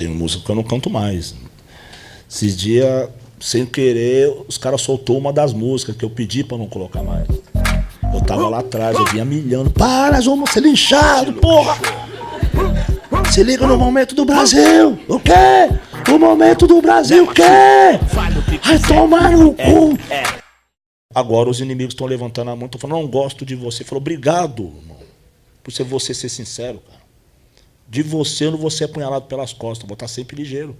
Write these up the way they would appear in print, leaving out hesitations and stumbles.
Tem música que eu não canto mais. Esses dias, sem querer, os caras soltou uma das músicas que eu pedi pra não colocar mais. Eu tava lá atrás, eu vinha milhando. Para, João, ser linchado, porra! Se liga no momento do Brasil! O quê? O momento do Brasil, o quê? Vai tomar no cu! Agora os inimigos estão levantando a mão, estão falando, não gosto de você. Falou, obrigado, irmão, por você ser sincero, cara. De você eu não vou ser apunhalado pelas costas, vou estar sempre ligeiro.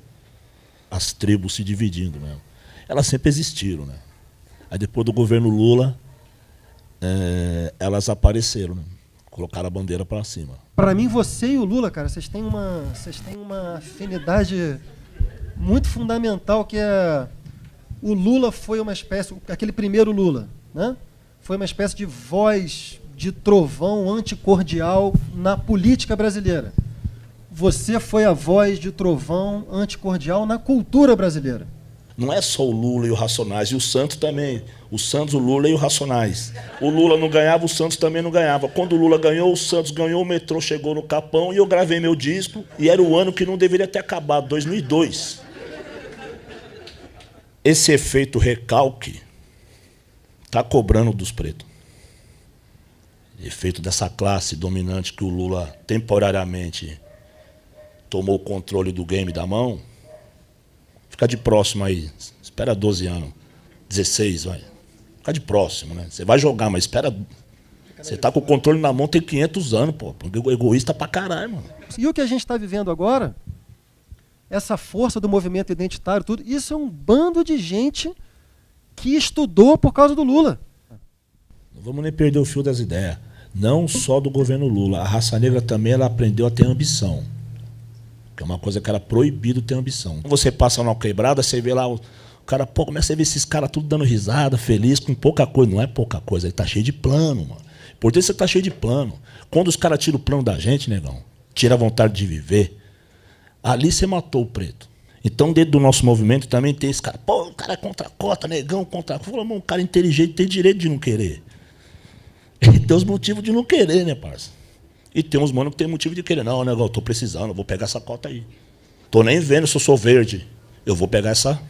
As tribos se dividindo mesmo. Elas sempre existiram, né? Aí depois do governo Lula, elas apareceram, né? Colocaram a bandeira para cima. Para mim, você e o Lula, cara, vocês têm uma afinidade muito fundamental, que é... O Lula foi uma espécie... Aquele primeiro Lula, né? Foi uma espécie de voz de trovão anticordial na política brasileira. Você foi a voz de trovão anticordial na cultura brasileira. Não é só o Lula e o Racionais, e o Santos também. O Santos, o Lula e o Racionais. O Lula não ganhava, o Santos também não ganhava. Quando o Lula ganhou, o Santos ganhou, o metrô chegou no Capão e eu gravei meu disco. E era o ano que não deveria ter acabado, 2002. Esse efeito recalque está cobrando dos pretos. Efeito dessa classe dominante que o Lula temporariamente tomou o controle do game da mão. Fica de próximo aí, espera 12 anos, 16, vai. Fica de próximo, né? Você vai jogar, mas espera. Você tá com o controle na mão tem 500 anos, pô. Egoísta pra caralho, mano. E o que a gente está vivendo agora, essa força do movimento identitário, tudo, isso é um bando de gente que estudou por causa do Lula. Não vamos nem perder o fio das ideias. Não só do governo Lula. A raça negra também ela aprendeu a ter ambição. Que é uma coisa que era proibido ter ambição. Você passa numa quebrada, você vê lá o cara, pô, começa a ver esses caras tudo dando risada, feliz com pouca coisa. Não é pouca coisa, ele tá cheio de plano, mano. Por isso você tá cheio de plano. Quando os caras tiram o plano da gente, negão, tira a vontade de viver, ali você matou o preto. Então, dentro do nosso movimento também tem esse cara, pô, o cara é contra a cota, negão, contra a cota. Falou, mano, um cara inteligente tem direito de não querer. Ele tem os motivos de não querer, né, parça? E tem uns mano que tem motivo de querer. Não, negão, eu tô precisando, eu vou pegar essa cota aí. Tô nem vendo se eu sou verde. Eu vou pegar essa.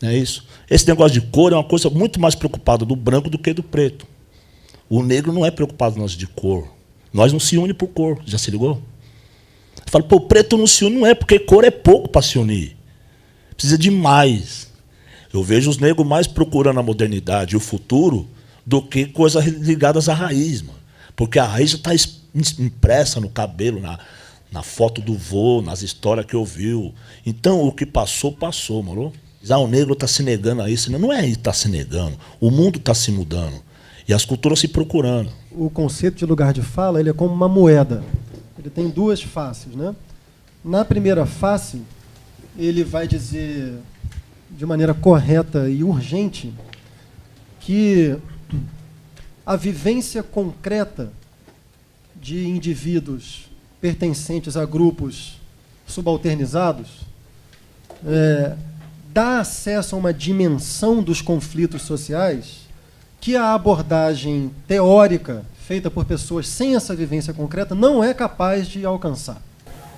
É isso. Esse negócio de cor é uma coisa muito mais preocupada do branco do que do preto. O negro não é preocupado nós de cor. Nós não se une por cor. Já se ligou? Fala, pô, o preto não se une, não é, porque cor é pouco para se unir. Precisa de mais. Eu vejo os negros mais procurando a modernidade e o futuro do que coisas ligadas à raiz, mano. Porque a raiz já está impressa no cabelo, na foto do vô, nas histórias que ouviu. Então, o que passou, passou, mano. Já o negro está se negando a isso. Não é ele está se negando. O mundo está se mudando. E as culturas se procurando. O conceito de lugar de fala, ele é como uma moeda. Ele tem duas faces, né? Na primeira face, ele vai dizer de maneira correta e urgente que a vivência concreta de indivíduos pertencentes a grupos subalternizados dá acesso a uma dimensão dos conflitos sociais que a abordagem teórica feita por pessoas sem essa vivência concreta não é capaz de alcançar.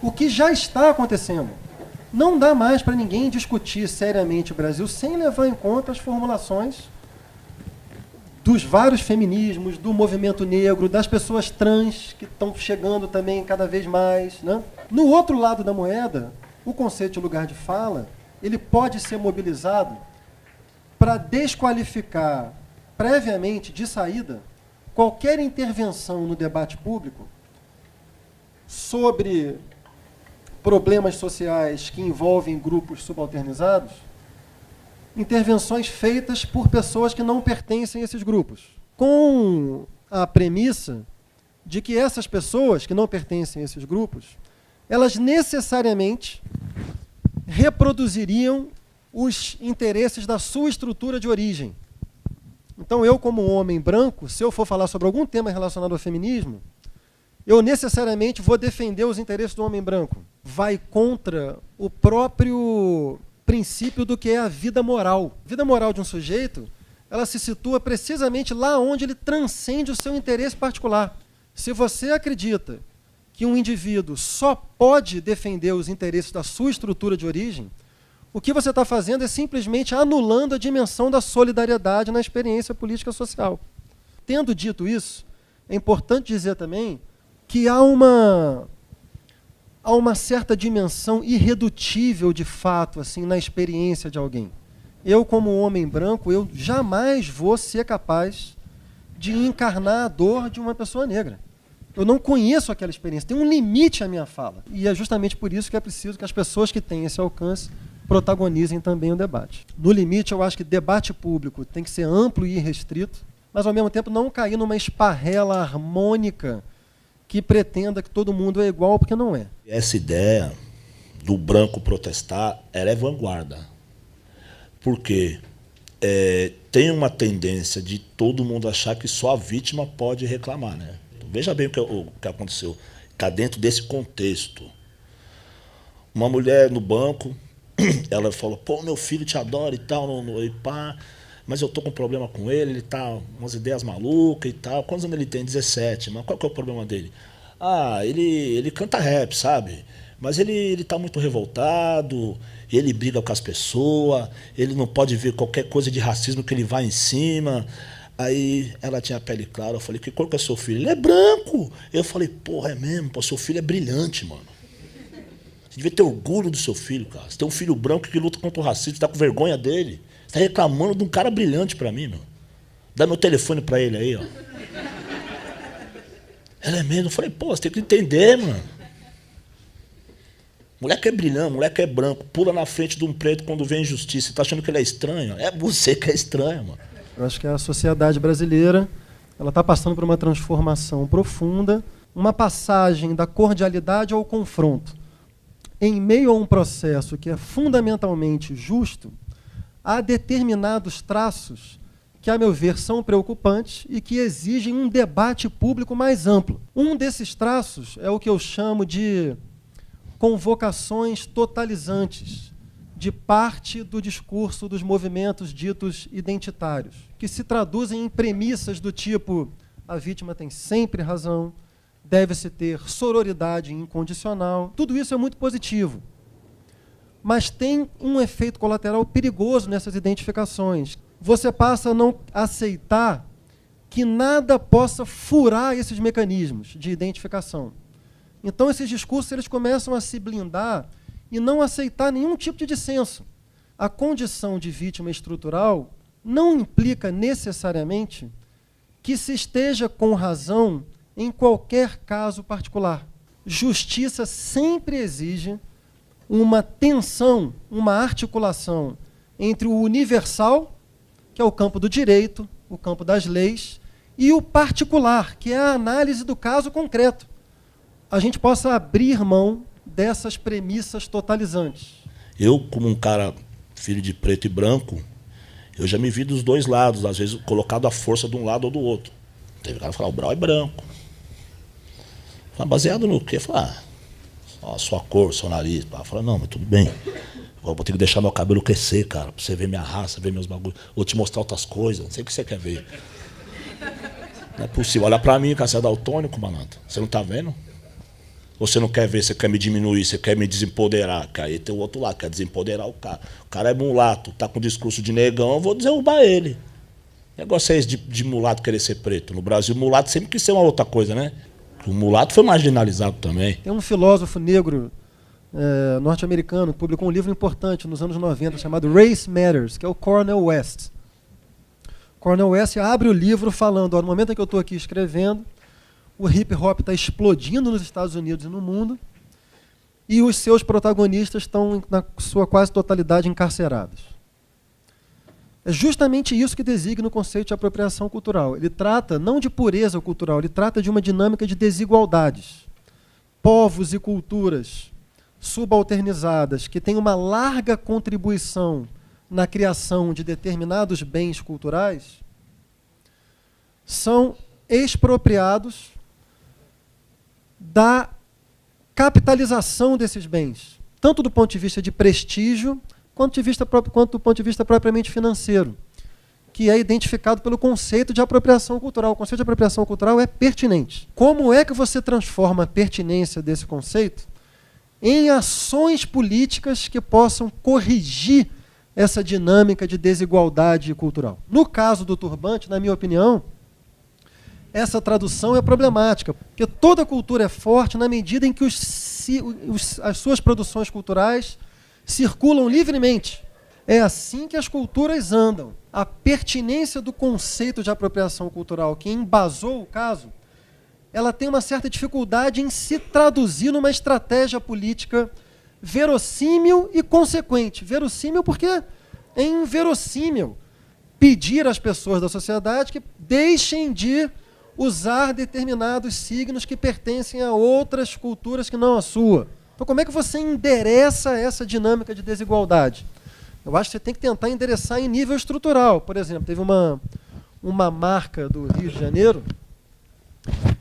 O que já está acontecendo. Não dá mais para ninguém discutir seriamente o Brasil sem levar em conta as formulações dos vários feminismos, do movimento negro, das pessoas trans que estão chegando também cada vez mais, né? No outro lado da moeda, o conceito de lugar de fala, ele pode ser mobilizado para desqualificar previamente, de saída, qualquer intervenção no debate público sobre problemas sociais que envolvem grupos subalternizados, intervenções feitas por pessoas que não pertencem a esses grupos, com a premissa de que essas pessoas que não pertencem a esses grupos, elas necessariamente reproduziriam os interesses da sua estrutura de origem. Então, eu, como homem branco, se eu for falar sobre algum tema relacionado ao feminismo, eu necessariamente vou defender os interesses do homem branco. Vai contra o próprio princípio do que é a vida moral. A vida moral de um sujeito, ela se situa precisamente lá onde ele transcende o seu interesse particular. Se você acredita que um indivíduo só pode defender os interesses da sua estrutura de origem, o que você está fazendo é simplesmente anulando a dimensão da solidariedade na experiência política social. Tendo dito isso, é importante dizer também que há uma certa dimensão irredutível de fato assim, na experiência de alguém. Eu, como homem branco, eu jamais vou ser capaz de encarnar a dor de uma pessoa negra. Eu não conheço aquela experiência, tem um limite à minha fala. E é justamente por isso que é preciso que as pessoas que têm esse alcance protagonizem também o debate. No limite, eu acho que debate público tem que ser amplo e restrito, mas, ao mesmo tempo, não cair numa esparrela harmônica que pretenda que todo mundo é igual, porque não é. Essa ideia do branco protestar, ela é vanguarda. Porque tem uma tendência de todo mundo achar que só a vítima pode reclamar, né? Então, veja bem o que aconteceu. Está dentro desse contexto. Uma mulher no banco, ela falou, pô, meu filho te adora e tal, e pá, mas eu tô com um problema com ele, ele tá umas ideias malucas e tal. Quantos anos ele tem? 17. Mas qual que é o problema dele? Ah, ele canta rap, sabe? Mas ele tá muito revoltado, ele briga com as pessoas, ele não pode ver qualquer coisa de racismo que ele vai em cima. Aí ela tinha a pele clara, eu falei, que cor que é seu filho? Ele é branco. Eu falei, porra, é mesmo? Pô, seu filho é brilhante, mano. Você devia ter orgulho do seu filho, cara. Você tem um filho branco que luta contra o racismo, você tá com vergonha dele. Você tá reclamando de um cara brilhante pra mim, meu. Dá meu telefone pra ele aí, ó. Ela é mesmo. Eu falei, pô, você tem que entender, mano. Moleque é brilhante, moleque é branco, pula na frente de um preto quando vê injustiça. Você tá achando que ele é estranho? É você que é estranho, mano. Eu acho que a sociedade brasileira ela está passando por uma transformação profunda, uma passagem da cordialidade ao confronto. Em meio a um processo que é fundamentalmente justo, há determinados traços que, a meu ver, são preocupantes e que exigem um debate público mais amplo. Um desses traços é o que eu chamo de convocações totalizantes de parte do discurso dos movimentos ditos identitários, que se traduzem em premissas do tipo a vítima tem sempre razão, deve-se ter sororidade incondicional. Tudo isso é muito positivo, mas tem um efeito colateral perigoso nessas identificações. Você passa a não aceitar que nada possa furar esses mecanismos de identificação. Então, esses discursos eles começam a se blindar e não aceitar nenhum tipo de dissenso. A condição de vítima estrutural não implica necessariamente que se esteja com razão em qualquer caso particular. Justiça sempre exige uma tensão, uma articulação entre o universal, que é o campo do direito, o campo das leis, e o particular, que é a análise do caso concreto. A gente possa abrir mão dessas premissas totalizantes. Eu, como um cara, filho de preto e branco, eu já me vi dos dois lados, às vezes colocado à força de um lado ou do outro. Teve cara que falava, o Brau é branco. Falei, baseado no quê? Falei, a sua cor, seu nariz. Falei, não, mas tudo bem. Eu vou ter que deixar meu cabelo crescer, cara, pra você ver minha raça, ver meus bagulhos. Vou te mostrar outras coisas, não sei o que você quer ver. Não é possível. Olha pra mim, cara, você é daltônico, malandro. Você não tá vendo? Ou você não quer ver, você quer me diminuir, você quer me desempoderar? Que aí tem o outro lado, quer desempoderar o cara. O cara é mulato, tá com discurso de negão, eu vou derrubar ele. O negócio é esse de mulato querer ser preto. No Brasil, mulato sempre quis ser uma outra coisa, né? O mulato foi marginalizado também. Tem um filósofo negro norte-americano que publicou um livro importante nos anos 90 chamado Race Matters, que é o Cornel West. Cornel West abre o livro falando, ó, no momento em que eu estou aqui escrevendo, o hip-hop está explodindo nos Estados Unidos e no mundo, e os seus protagonistas estão, na sua quase totalidade, encarcerados. É justamente isso que designa o conceito de apropriação cultural. Ele trata não de pureza cultural, ele trata de uma dinâmica de desigualdades. Povos e culturas subalternizadas, que têm uma larga contribuição na criação de determinados bens culturais, são expropriados da capitalização desses bens, tanto do ponto de vista de prestígio, quanto do ponto de vista propriamente financeiro. que é identificado pelo conceito de apropriação cultural. O conceito de apropriação cultural é pertinente. Como é que você transforma a pertinência desse conceito em ações políticas que possam corrigir essa dinâmica de desigualdade cultural? No caso do turbante, na minha opinião, essa tradução é problemática, porque toda cultura é forte na medida em que as suas produções culturais circulam livremente. É assim que as culturas andam. A pertinência do conceito de apropriação cultural que embasou o caso, ela tem uma certa dificuldade em se traduzir numa estratégia política verossímil e consequente. Verossímil porque é inverossímil pedir às pessoas da sociedade que deixem de usar determinados signos que pertencem a outras culturas que não a sua. Então, como é que você endereça essa dinâmica de desigualdade? Eu acho que você tem que tentar endereçar em nível estrutural. Por exemplo, teve uma marca do Rio de Janeiro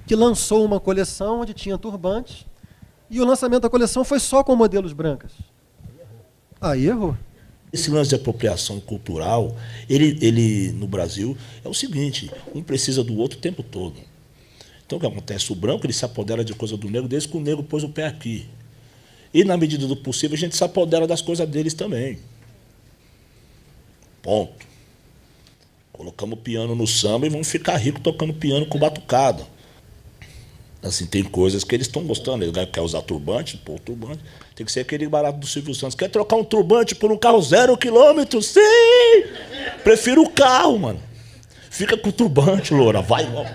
que lançou uma coleção onde tinha turbantes e o lançamento da coleção foi só com modelos brancas. Aí errou. Esse lance de apropriação cultural, ele no Brasil, é o seguinte, um precisa do outro o tempo todo. Então o que acontece? O branco ele se apodera de coisa do negro desde que o negro pôs o pé aqui. E, na medida do possível, a gente se apodera das coisas deles também. Ponto. Colocamos piano no samba e vamos ficar ricos tocando piano com batucada. Assim, tem coisas que eles estão gostando. Ele quer usar turbante, pô, turbante. Tem que ser aquele barato do Silvio Santos. Quer trocar um turbante por um carro 0 km? Sim! Prefiro o carro, mano. Fica com o turbante, loura. Vai, ó.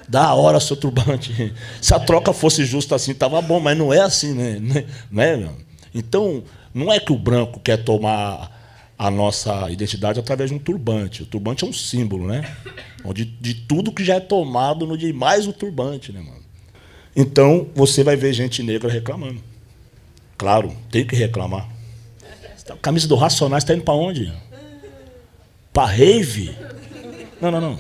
Da hora seu turbante. Se a troca fosse justa assim, tava bom, mas não é assim, né? Não é, meu? Então, não é que o branco quer tomar a nossa identidade através de um turbante. O turbante é um símbolo, né? De tudo que já é tomado no dia, mais o turbante, né, mano? Então, você vai ver gente negra reclamando. Claro, tem que reclamar. A camisa do Racionais está indo para onde? Para rave? Não.